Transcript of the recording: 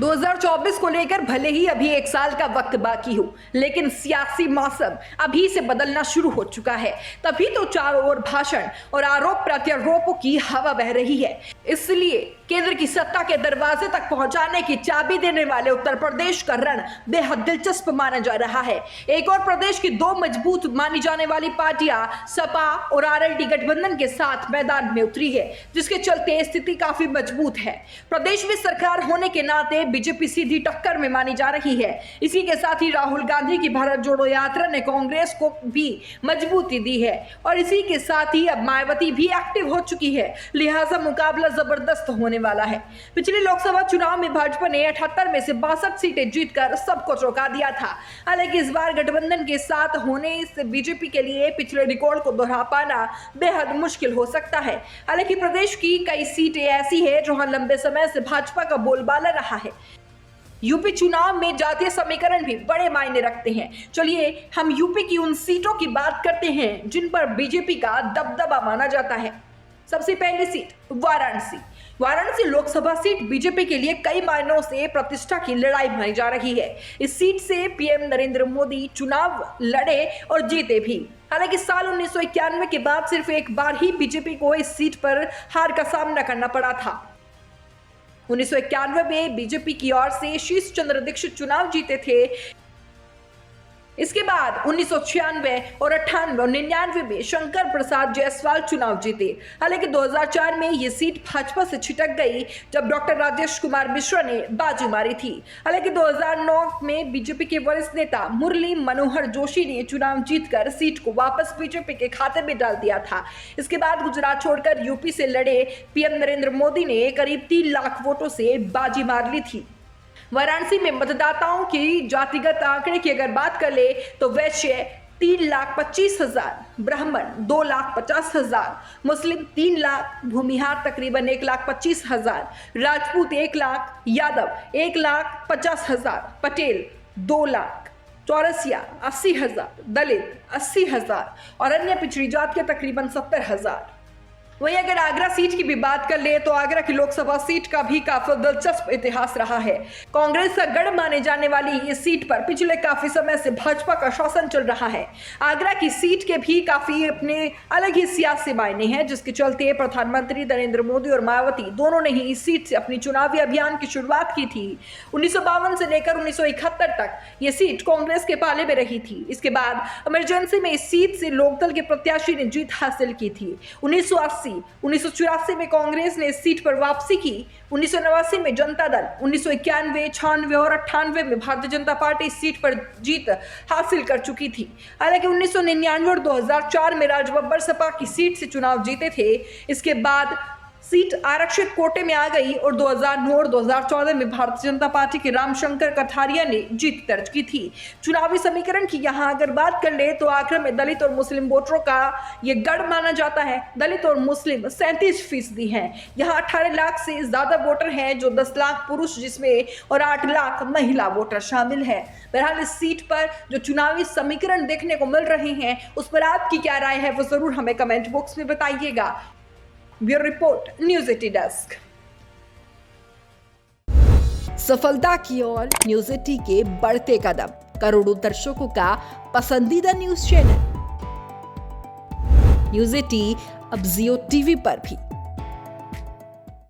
2024 को लेकर भले ही अभी 1 साल का वक्त बाकी हो, लेकिन सियासी मौसम अभी से बदलना शुरू हो चुका है। तभी तो चारों ओर भाषण और आरोप प्रत्यारोपों की हवा बह रही है। इसलिए केंद्र की सत्ता के दरवाजे तक पहुंचाने की चाबी देने वाले उत्तर प्रदेश का रण बेहद दिलचस्प माना जा रहा है। एक और प्रदेश की 2 मजबूत मानी जाने वाली पार्टियां सपा और आरएलडी गठबंधन के साथ मैदान में उतरी है, जिसके चलते स्थिति काफी मजबूत है। प्रदेश में सरकार होने के नाते बीजेपी सीधी टक्कर में मानी जा रही है। इसी के साथ ही राहुल गांधी की भारत जोड़ो यात्रा ने कांग्रेस को भी मजबूती दी है और इसी के साथ ही अब मायावती भी एक्टिव हो चुकी है, लिहाजा मुकाबला जबरदस्त होने वाला है। पिछले लोकसभा चुनाव में भाजपा ने 78 में से 62 सीटें जीतकर सबको चौंका दिया था। हालांकि इस बार गठबंधन के साथ होने से बीजेपी के लिए पिछले रिकॉर्ड को दोहरा पाना बेहद मुश्किल हो सकता है। हालांकि प्रदेश की कई सीटें ऐसी है जहां लंबे समय से भाजपा का बोलबाला रहा है। यूपी चुनाव में जातीय समीकरण भी बड़े मायने रखते हैं। चलिए हम यूपी की उन सीटों की बात करते हैं जिन पर बीजेपी का दबदबा माना जाता है। सबसे पहली seat Varanasi. Varanasi Lok Sabha seat BJP के लिए कई मायनों से प्रतिष्ठा की लड़ाई मानी जा रही है। इस सीट से पीएम नरेंद्र मोदी चुनाव लड़े और जीते भी। हालांकि साल 1991 के बाद सिर्फ एक बार ही बीजेपी को इस सीट पर हार का सामना करना पड़ा था। 1991 में बीजेपी की ओर से शीश चंद्र दीक्षित चुनाव जीते थे। इसके बाद 1996 और 98 और 99 में शंकर प्रसाद जायसवाल चुनाव जीते। हालांकि 2004 में ये सीट भाजपा से छिटक गई जब डॉक्टर राजेश कुमार मिश्रा ने बाजी मारी थी। हालांकि 2009 में बीजेपी के वरिष्ठ नेता मुरली मनोहर जोशी ने चुनाव जीतकर सीट को वापस बीजेपी के खाते में डाल दिया था। इसके बाद गुजरात छोड़कर यूपी से लड़े पीएम नरेंद्र मोदी ने करीब 3 लाख वोटों से बाजी मार ली थी। वाराणसी में मतदाताओं की जातिगत आंकड़े की अगर बात कर ले तो वैश्य 3,25,000, ब्राह्मण 2,50,000, मुस्लिम 3 लाख, भूमिहार तकरीबन 1,25,000, राजपूत 1 लाख, यादव 1,50,000, पटेल 2 लाख, चौरसिया 80,000, दलित 80,000 और अन्य पिछड़ी जात के तकरीबन 70,000। वहीं अगर आगरा सीट की भी बात कर ले तो आगरा की लोकसभा सीट का भी काफी दिलचस्प इतिहास रहा है। कांग्रेस का गढ़ माने जाने वाली इस सीट पर पिछले काफी समय से भाजपा का शासन चल रहा है। आगरा की सीट के भी काफी अपने अलग ही सियासी मायने हैं, जिसके चलते प्रधानमंत्री नरेंद्र मोदी और मायावती दोनों ने ही इस सीट से अपनी चुनावी अभियान की शुरुआत की थी। 1952 से लेकर 1971 तक ये सीट कांग्रेस के पाले में रही थी। इसके बाद इमरजेंसी में इस सीट से लोकदल के प्रत्याशी ने जीत हासिल की थी। 1984 में कांग्रेस ने इस सीट पर वापसी की। 1989 में जनता दल, 1991, 96 और 98 में भारतीय जनता पार्टी इस सीट पर जीत हासिल कर चुकी थी। हालांकि 1999 और 2004 में राजबब्बर सपा की सीट से चुनाव जीते थे। इसके बाद सीट आरक्षित कोटे में आ गई और 2009 और 2014 में भारतीय जनता पार्टी के रामशंकर कथारिया ने जीत दर्ज की थी। चुनावी समीकरण की यहाँ अगर बात कर ले तो आगरा में दलित और मुस्लिम वोटरों का ये गढ़ माना जाता है। दलित और मुस्लिम 37% हैं। यहाँ 18 लाख से ज्यादा वोटर हैं, जो 10 लाख पुरुष जिसमें और 8 लाख महिला वोटर शामिल है। बहरहाल इस सीट पर जो चुनावी समीकरण देखने को मिल रहे हैं उस पर आपकी क्या राय है वो जरूर हमें कमेंट बॉक्स में बताइएगा। Bureau report, news 80 desk. सफलता की ओर न्यूज 80 के बढ़ते कदम, करोड़ों दर्शकों का पसंदीदा न्यूज चैनल न्यूज 80 अब जियो टीवी पर भी।